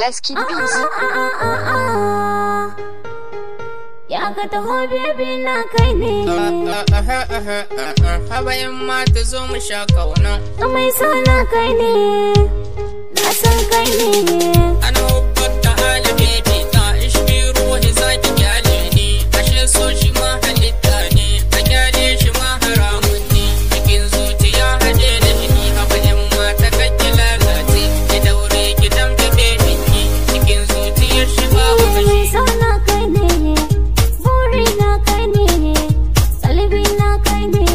Let's keep beats. Ya ka taho baby na kai ne. Haba in mata zo mu sha kauna. Mai so na kai ne, na san kai ne. Ana hubbata hali baby ta ishbi ruhi zaki kyale ni. Ashe so shi ma halitta ne, a kyale shi ma haramun ne. Cikin zuciya haje da jini, haba in mata kake lalace. Ki daure ki damta baby ni, cikin zuciyar shi babu kashi. Mai so na kai ne, buri na kai ne, kalbi na kai ne,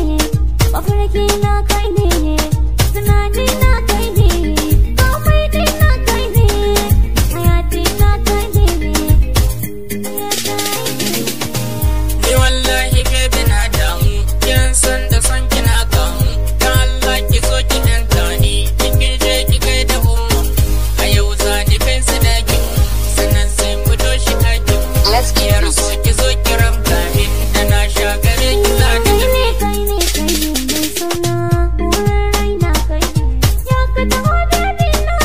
mafarki na kai ne, tunani na kai ne, komai din na kai ne, hayati na kai ne, Ni wallahi baby na damu, kin san da son kina kamu. Dan Allah ki so ki yanta ni, kin je ki kai da umma. A yau za ni kai sadakin, sannan sai mu doshi ɗakin. Let's keep Yar beats. so ki zo ki ramta min, da na sha gare ki za ni kai ne, tafi. kai ne, kai ne, mai suna, wurin raina kai ne. Ya ka taho baby na,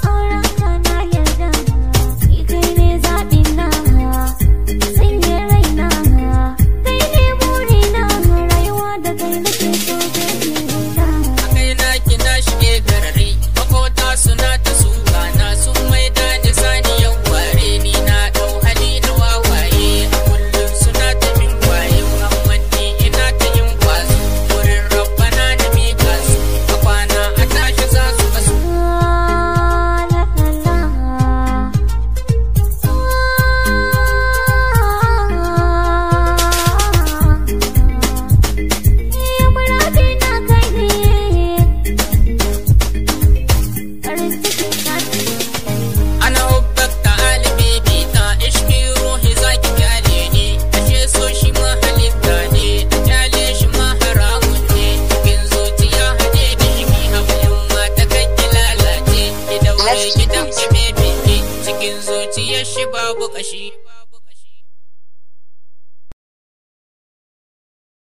auren ka na yarda. Ni kai ne zaɓi na, sanya raina. Kai ne buri na, rayuwa da kai nake so baby na. A kai na ki na shige garari, makota suna ta suka na sun maida ni saniyar ware. Ni na ɗau hali na wawaye, a kullum suna ta min waye. Amma ni ina ta yin kwazo, wurin rabbana na mika su. A kwana a tashi za su kasu. Ana hubbata hali baby ta ishki ruhi zaki kyale ni. Ashe so shi ma halitta ne, a kyale shi ma haramun ne. Cikin zuciya haje da shi haba in mata kai ki lalace. Ki daure ki damce baby ni, cikin zuciyar shi babu kashi.